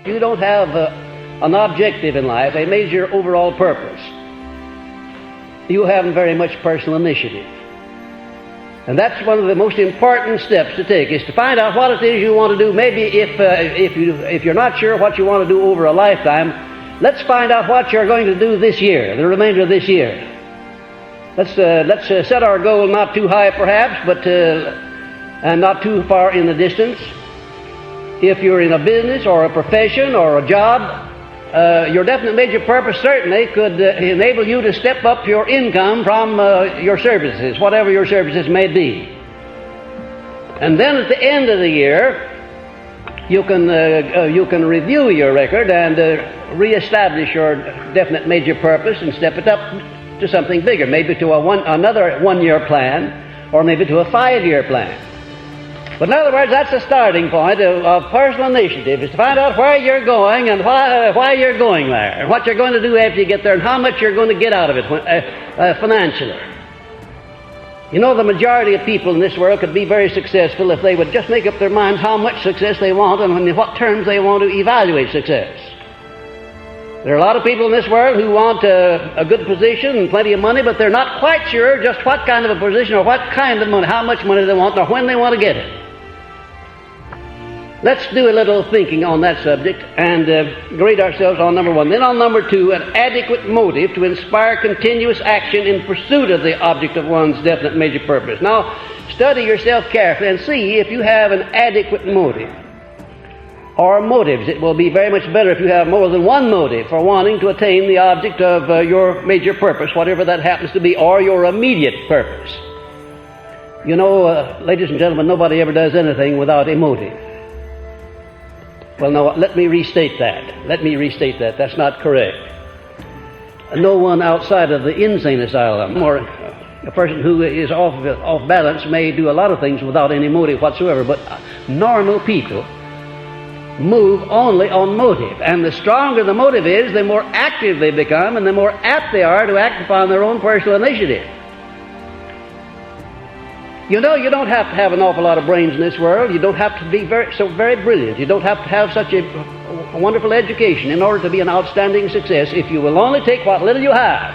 you don't have an objective in life, a major overall purpose, you haven't very much personal initiative. And that's one of the most important steps to take, is to find out what it is you want to do. Maybe if you're not sure what you want to do over a lifetime, let's find out what you're going to do this year, the remainder of this year. Let's set our goal not too high perhaps, but and not too far in the distance. If you're in a business or a profession or a job, your definite major purpose certainly could enable you to step up your income from your services, whatever your services may be. And then at the end of the year, you can review your record and reestablish your definite major purpose and step it up to something bigger, maybe to another one-year plan, or maybe to a 5-year plan. But in other words, that's the starting point of personal initiative, is to find out where you're going and why you're going there, and what you're going to do after you get there, and how much you're going to get out of it financially. You know, the majority of people in this world could be very successful if they would just make up their minds how much success they want and in what terms they want to evaluate success. There are a lot of people in this world who want a good position and plenty of money, but they're not quite sure just what kind of a position or what kind of money, how much money they want, or when they want to get it. Let's do a little thinking on that subject and grade ourselves on number 1. Then on number 2, an adequate motive to inspire continuous action in pursuit of the object of one's definite major purpose. Now, study yourself carefully and see if you have an adequate motive or motives. It will be very much better if you have more than one motive for wanting to attain the object of your major purpose, whatever that happens to be, or your immediate purpose. You know, ladies and gentlemen, nobody ever does anything without a motive. Well, no, let me restate that. That's not correct. No one outside of the insane asylum or a person who is off balance may do a lot of things without any motive whatsoever, but normal people move only on motive. And the stronger the motive is, the more active they become and the more apt they are to act upon their own personal initiative. You know, you don't have to have an awful lot of brains in this world. You don't have to be so very brilliant. You don't have to have such a wonderful education in order to be an outstanding success if you will only take what little you have,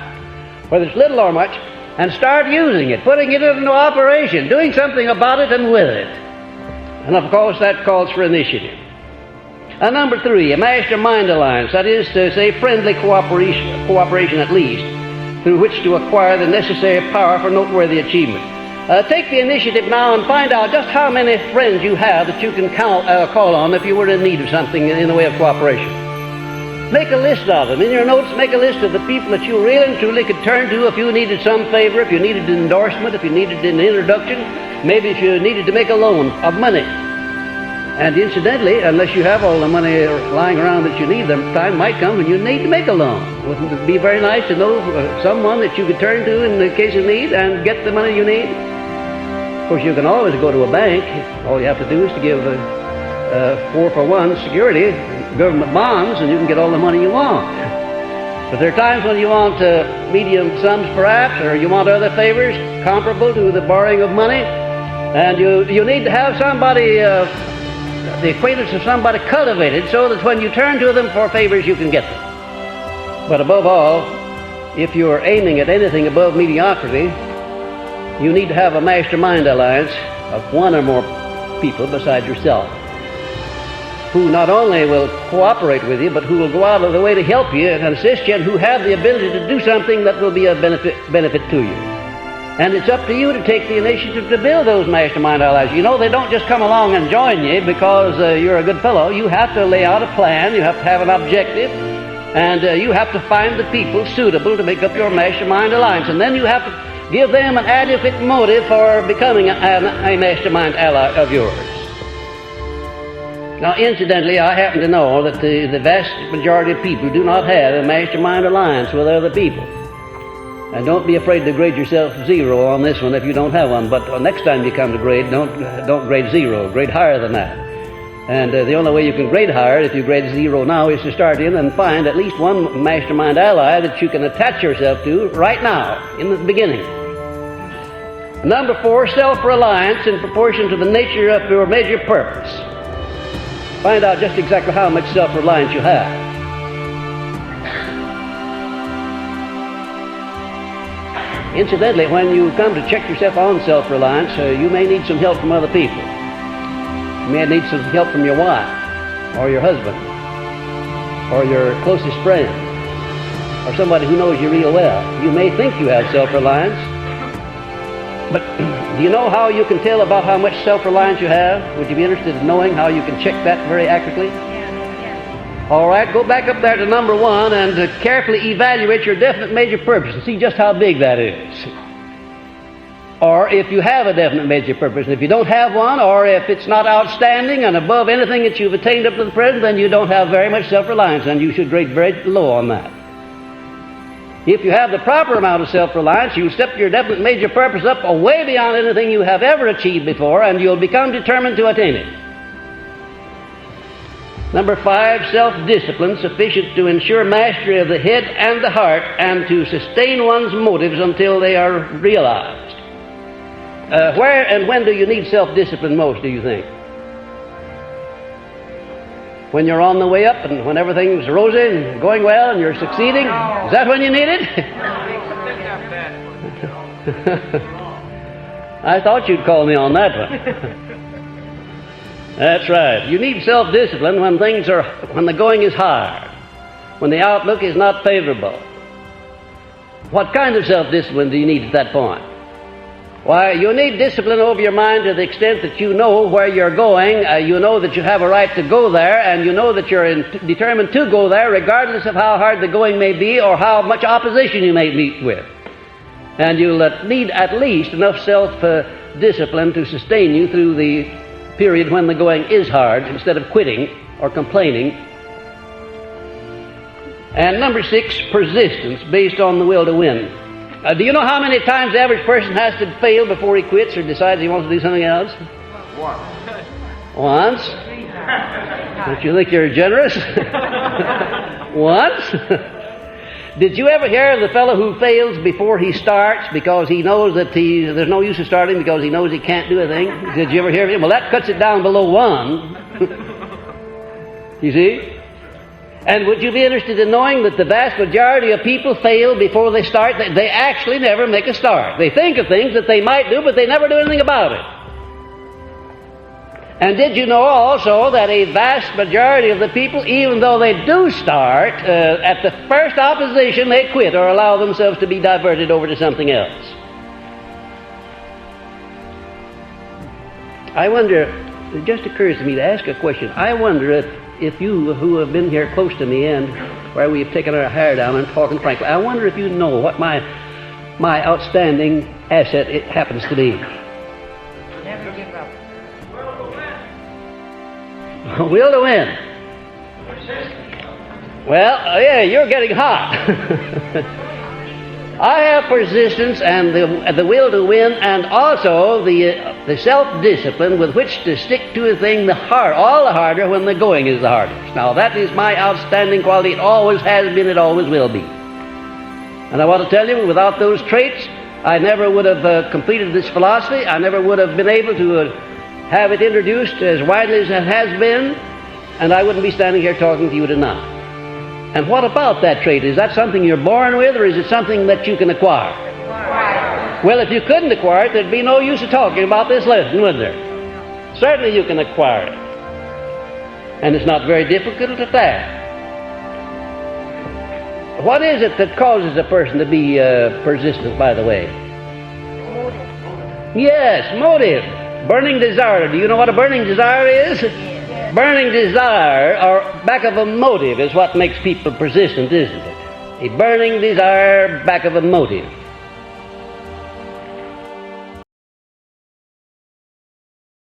whether it's little or much, and start using it, putting it into operation, doing something about it and with it. And of course, that calls for initiative. And number 3, a mastermind alliance, that is to say friendly cooperation at least, through which to acquire the necessary power for noteworthy achievement. Take the initiative now and find out just how many friends you have that you can call on if you were in need of something in the way of cooperation. Make a list of them. In your notes, make a list of the people that you really and truly could turn to if you needed some favor, if you needed an endorsement, if you needed an introduction, maybe if you needed to make a loan of money. And incidentally, unless you have all the money lying around that you need, the time might come when you need to make a loan. Wouldn't it be very nice to know someone that you could turn to in the case of need and get the money you need? Of course, you can always go to a bank. All you have to do is to give 4-for-1 security, government bonds, and you can get all the money you want. But there are times when you want medium sums perhaps, or you want other favors comparable to the borrowing of money, and you need to have somebody, the acquaintance of somebody cultivated so that when you turn to them for favors, you can get them. But above all, if you're aiming at anything above mediocrity, you need to have a mastermind alliance of one or more people besides yourself, who not only will cooperate with you, but who will go out of the way to help you and assist you, and who have the ability to do something that will be of benefit to you. And it's up to you to take the initiative to build those mastermind allies. You know, they don't just come along and join you because you're a good fellow. You have to lay out a plan, you have to have an objective, and you have to find the people suitable to make up your mastermind alliance. And then you have to give them an adequate motive for becoming a mastermind ally of yours. Now, incidentally, I happen to know that the vast majority of people do not have a mastermind alliance with other people. And don't be afraid to grade yourself 0 on this one if you don't have one. But next time you come to grade, don't grade 0. Grade higher than that. And the only way you can grade higher, if you grade 0 now, is to start in and find at least one mastermind ally that you can attach yourself to right now, in the beginning. Number 4, self-reliance in proportion to the nature of your major purpose. find out just exactly how much self-reliance you have. Incidentally, when you come to check yourself on self-reliance, you may need some help from other people. You may need some help from your wife, or your husband, or your closest friend, or somebody who knows you real well. You may think you have self-reliance, but do you know how you can tell about how much self-reliance you have? Would you be interested in knowing how you can check that very accurately? All right, go back up there to number 1 and carefully evaluate your definite major purpose and see just how big that is. Or if you have a definite major purpose. And if you don't have one, or if it's not outstanding and above anything that you've attained up to the present, then you don't have very much self-reliance, and you should rate very low on that. If you have the proper amount of self-reliance, you step your definite major purpose up way beyond anything you have ever achieved before, and you'll become determined to attain it. Number 5, self-discipline sufficient to ensure mastery of the head and the heart and to sustain one's motives until they are realized. Where and when do you need self-discipline most, do you think? When you're on the way up and when everything's rosy and going well and you're succeeding? Is that when you need it? I thought you'd call me on that one. That's right. You need self-discipline when the going is hard, when the outlook is not favorable. What kind of self-discipline do you need at that point? Why, you need discipline over your mind to the extent that you know where you're going, you know that you have a right to go there, and you know that you're determined to go there regardless of how hard the going may be or how much opposition you may meet with. And you'll need at least enough self-discipline to sustain you through the period when the going is hard, instead of quitting or complaining. And number 6, persistence based on the will to win. Do you know how many times the average person has to fail before he quits or decides he wants to do something else? Once. Don't you think you're generous? Once. Did you ever hear of the fellow who fails before he starts because he knows that there's no use of starting because he knows he can't do a thing? Did you ever hear of him? Well, that cuts it down below 1. You see? And would you be interested in knowing that the vast majority of people fail before they start? They actually never make a start. They think of things that they might do, but they never do anything about it. And did you know also that a vast majority of the people, even though they do start, at the first opposition they quit or allow themselves to be diverted over to something else? I wonder, it just occurs to me to ask a question. I wonder if you who have been here close to me and where we have taken our hair down and talking frankly, I wonder if you know what my outstanding asset it happens to be. Never give up. Will to win. Well, yeah, you're getting hot. I have persistence and the will to win, and also the self-discipline with which to stick to a thing all the harder when the going is the hardest. Now, that is my outstanding quality. It always has been, it always will be. And I want to tell you, without those traits, I never would have completed this philosophy. I never would have been able to have it introduced as widely as it has been, and I wouldn't be standing here talking to you tonight. And what about that trait? Is that something you're born with, or is it something that you can acquire? Well, if you couldn't acquire it, there'd be no use of talking about this lesson, would there? Certainly you can acquire it. And it's not very difficult at that. What is it that causes a person to be persistent, by the way? Motive. Yes, motive. Burning desire. Do you know what a burning desire is? Burning desire, or back of a motive, is what makes people persistent, isn't it? A burning desire back of a motive.